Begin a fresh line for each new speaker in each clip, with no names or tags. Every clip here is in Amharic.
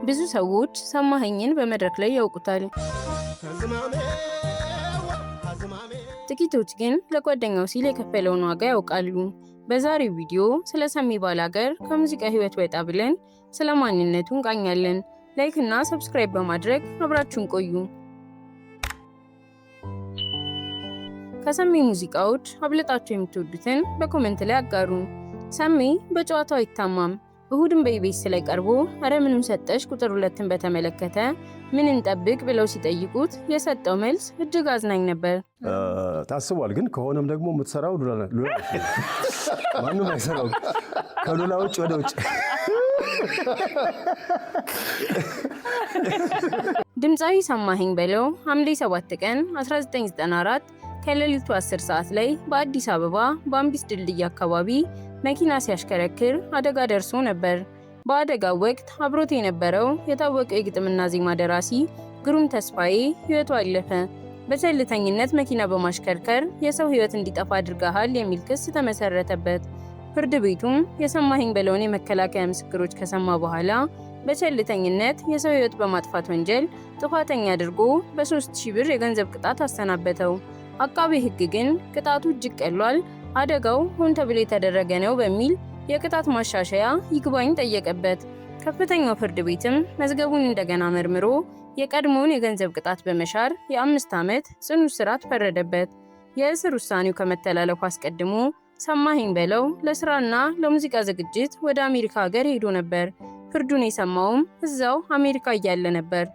ብዙ ሰዎች ሰማኸኝን በመድረክ ላይ ያውቁታል። ጥቂቶች ግን ለጓደኛው ሲል የከፈለውን ዋጋ ያውቃሉ። በዛሬው ቪዲዮ ስለ ሰሚ ባላገር ከሙዚቃ ህይወት ወጣ ብለን ስለ ማንነቱ እንቃኛለን። ላይክ እና ሰብስክራይብ በማድረግ አብራችሁን ቆዩ። ከሰሚ ሙዚቃዎች አብልጣችሁ የምትወዱትን በኮሜንት ላይ አጋሩ። ሰሚ በጨዋታው አይታማም። እሁድን በኢቢኤስ ላይ ቀርቦ አረ ምንም ሰጠሽ ቁጥር 2ን በተመለከተ ምን እንጠብቅ ብለው ሲጠይቁት የሰጠው መልስ እጅግ አዝናኝ ነበር።
ታስቧል፣ ግን ከሆነም ደግሞ የምትሰራው ሉላ ማንም አይሰራው ከሉላ ውጭ ወደ ውጭ።
ድምፃዊ ሰማኸኝ በለው ሐምሌ 7 ቀን 1994 ከሌሊቱ 10 ሰዓት ላይ በአዲስ አበባ በአምቢስ ድልድይ አካባቢ መኪና ሲያሽከረክር አደጋ ደርሶ ነበር። በአደጋው ወቅት አብሮት የነበረው የታወቀው የግጥምና ዜማ ደራሲ ግሩም ተስፋዬ ህይወቱ አለፈ። በቸልተኝነት መኪና በማሽከርከር የሰው ህይወት እንዲጠፋ አድርገሃል የሚል ክስ ተመሰረተበት። ፍርድ ቤቱም የሰማኸኝ በለውን የመከላከያ ምስክሮች ከሰማ በኋላ በቸልተኝነት የሰው ህይወት በማጥፋት ወንጀል ጥፋተኛ አድርጎ በ3000 ብር የገንዘብ ቅጣት አሰናበተው። አቃቤ ህግ ግን ቅጣቱ እጅግ ቀሏል፣ አደጋው ሆን ተብሎ የተደረገ ነው በሚል የቅጣት ማሻሻያ ይግባኝ ጠየቀበት። ከፍተኛው ፍርድ ቤትም መዝገቡን እንደገና መርምሮ የቀድሞውን የገንዘብ ቅጣት በመሻር የ5 ዓመት ጽኑ እስራት ፈረደበት። የእስር ውሳኔው ከመተላለፉ አስቀድሞ ሰማኸኝ በለው ለስራና ለሙዚቃ ዝግጅት ወደ አሜሪካ ሀገር ሄዶ ነበር። ፍርዱን የሰማውም እዛው አሜሪካ እያለ ነበር።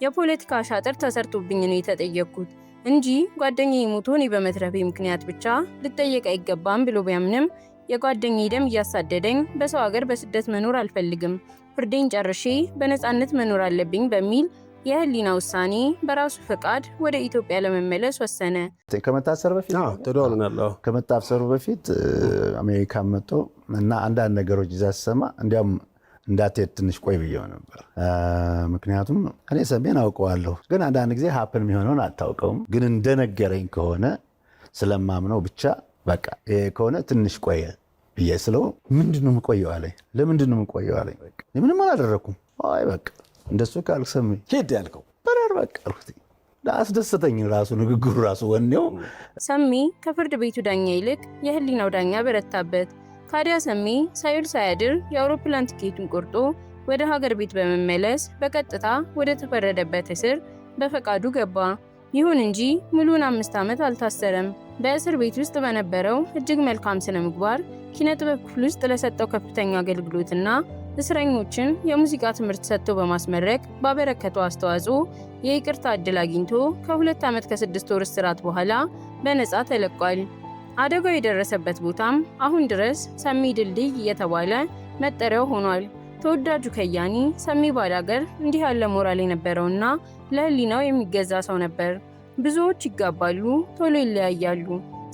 የፖለቲካ አሻጥር ተሰርቶብኝ ነው የተጠየቅኩት እንጂ ጓደኛዬ ሞቶ እኔ በመትረፌ ምክንያት ብቻ ልጠየቅ አይገባም ብሎ ቢያምንም የጓደኛዬ ደም እያሳደደኝ በሰው ሀገር በስደት መኖር አልፈልግም፣ ፍርዴን ጨርሼ በነፃነት መኖር አለብኝ በሚል የህሊና ውሳኔ በራሱ ፈቃድ ወደ ኢትዮጵያ ለመመለስ ወሰነ።
ከመታሰሩ በፊት አሜሪካ መጥቶ እና አንዳንድ ነገሮች ይዛ ሲሰማ እንዲያውም እንዳትሄድ ትንሽ ቆይ ብየው ነበር። ምክንያቱም እኔ ሰሜን አውቀዋለሁ፣ ግን አንዳንድ ጊዜ ሀፕን የሚሆነውን አታውቀውም። ግን እንደነገረኝ ከሆነ ስለማምነው ብቻ በቃ ይሄ ከሆነ ትንሽ ቆየ ብዬ ስለው ምንድን ነው የምቆየው አለኝ። ለምንድን ነው የምቆየው አለኝ። በቃ ምንም አላደረኩም። አይ በቃ እንደሱ ካልክ ሰሜ ሄድ ያልከው በራር በቃ አልኩት። አስደሰተኝ ራሱ ንግግሩ ራሱ ወኔው።
ሰሜ ከፍርድ ቤቱ ዳኛ ይልቅ የህሊናው ዳኛ በረታበት። ታዲያ ሰሜ ሳይውል ሳያድር የአውሮፕላን ቲኬቱን ቆርጦ ወደ ሀገር ቤት በመመለስ በቀጥታ ወደ ተፈረደበት እስር በፈቃዱ ገባ። ይሁን እንጂ ሙሉን 5 ዓመት አልታሰረም። በእስር ቤት ውስጥ በነበረው እጅግ መልካም ስነ ምግባር ኪነጥበብ ክፍል ውስጥ ለሰጠው ከፍተኛ አገልግሎትና እስረኞችን የሙዚቃ ትምህርት ሰጥቶ በማስመረቅ ባበረከተው አስተዋጽኦ የይቅርታ ዕድል አግኝቶ ከ2 ዓመት ከ6 ወር እስራት በኋላ በነፃ ተለቋል። አደጋው የደረሰበት ቦታም አሁን ድረስ ሰሚ ድልድይ እየተባለ መጠሪያው ሆኗል። ተወዳጁ ከያኒ ሰሚ ባላገር እንዲህ ያለ ሞራል የነበረውና ለህሊናው የሚገዛ ሰው ነበር። ብዙዎች ይጋባሉ፣ ቶሎ ይለያያሉ።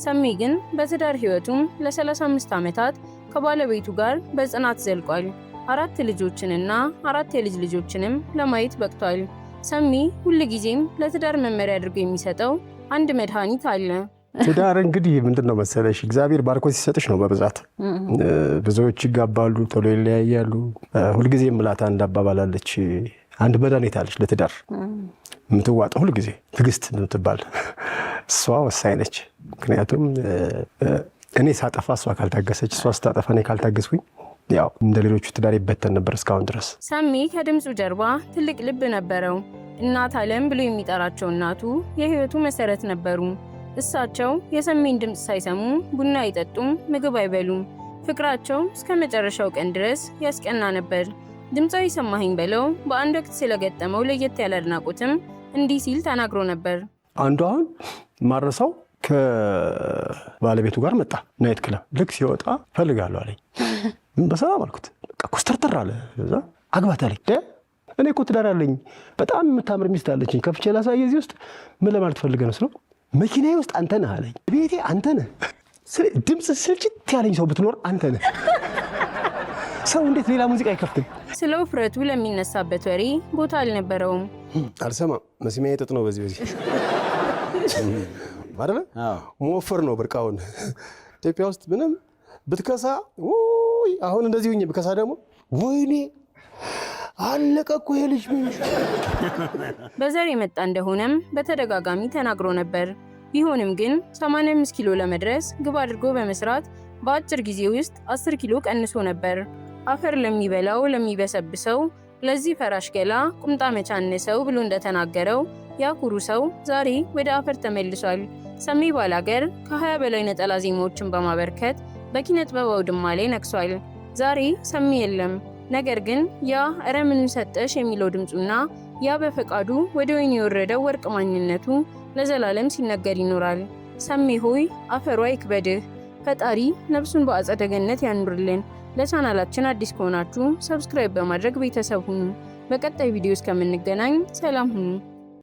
ሰሚ ግን በትዳር ህይወቱም ለ35 ዓመታት ከባለቤቱ ጋር በጽናት ዘልቋል። 4 ልጆችንና 4 የልጅ ልጆችንም ለማየት በቅቷል። ሰሚ ሁልጊዜም ለትዳር መመሪያ አድርጎ የሚሰጠው አንድ መድኃኒት አለ።
ትዳር እንግዲህ ምንድነው መሰለሽ እግዚአብሔር ባርኮ ሲሰጥሽ ነው። በብዛት ብዙዎች ይጋባሉ፣ ቶሎ ይለያያሉ። ሁልጊዜ ምላት አንድ አባባል አለች፣ አንድ መድኃኒት አለች ለትዳር የምትዋጠው ሁልጊዜ ትዕግስት የምትባል እሷ ወሳኝ ነች። ምክንያቱም እኔ ሳጠፋ እሷ ካልታገሰች፣ እሷ ስታጠፋ እኔ ካልታገስኩኝ ያው እንደ ሌሎቹ ትዳር ይበተን ነበር እስካሁን ድረስ።
ሰሚ ከድምፁ ጀርባ ትልቅ ልብ ነበረው። እናት አለም ብሎ የሚጠራቸው እናቱ የህይወቱ መሰረት ነበሩ። እሳቸው የሰሚን ድምፅ ሳይሰሙ ቡና አይጠጡም፣ ምግብ አይበሉም። ፍቅራቸው እስከ መጨረሻው ቀን ድረስ ያስቀና ነበር። ድምፃዊ ሰማኸኝ በለው በአንድ ወቅት ስለገጠመው ለየት ያለ አድናቆትም እንዲህ ሲል ተናግሮ ነበር።
አንዱ አሁን ማረሳው ከባለቤቱ ጋር መጣ ናይት ክለብ። ልክ ሲወጣ ፈልጋለሁ አለኝ። በሰላም አልኩት። በቃ ኮስተርተር አለ። እዛ አግባት አለኝ። እኔ እኮ ትዳር አለኝ፣ በጣም የምታምር ሚስት አለችኝ፣ ከፍቼ ላሳየ እዚህ ውስጥ ምን ለማለት ፈልገህ ነው ስለው መኪናዬ ውስጥ አንተ ነህ አለኝ። ቤቴ አንተ ነህ፣ ድምፅ ስልችት ያለኝ ሰው ብትኖር አንተ ነህ። ሰው እንዴት ሌላ ሙዚቃ አይከፍትም?
ስለ ውፍረቱ ለሚነሳበት ወሬ ቦታ አልነበረውም።
አልሰማም። መስሚያ ጥጥ ነው በዚህ አይደለ? መወፈር ነው ብርቃውን። ኢትዮጵያ ውስጥ ምንም ብትከሳ አሁን እንደዚህ ሆኜ ብከሳ ደግሞ ወይኔ አለቀ እኮ ይሄ ልጅ።
በዘር የመጣ እንደሆነም በተደጋጋሚ ተናግሮ ነበር። ቢሆንም ግን 85 ኪሎ ለመድረስ ግብ አድርጎ በመስራት በአጭር ጊዜ ውስጥ 10 ኪሎ ቀንሶ ነበር። አፈር ለሚበላው ለሚበሰብሰው ለዚህ ፈራሽ ገላ ቁምጣ መቻነሰው ብሎ እንደተናገረው ያኩሩ ሰው ዛሬ ወደ አፈር ተመልሷል። ሰሜ ባላገር ከ20 በላይ ነጠላ ዜማዎችን በማበርከት በኪነ ጥበብ አውድማ ላይ ነግሷል። ዛሬ ሰሜ የለም። ነገር ግን ያ እረ ምን ሰጠሽ የሚለው ድምፁና ያ በፈቃዱ ወደ ወይን የወረደው ወርቅ ማንነቱ ለዘላለም ሲነገር ይኖራል። ሰሜ ሆይ አፈሯ ይክበድህ። ፈጣሪ ነፍሱን በአጸደ ገነት ያኑርልን። ለቻናላችን አዲስ ከሆናችሁ ሰብስክራይብ በማድረግ ቤተሰብ ሁኑ። በቀጣይ ቪዲዮ እስከምንገናኝ ሰላም ሁኑ።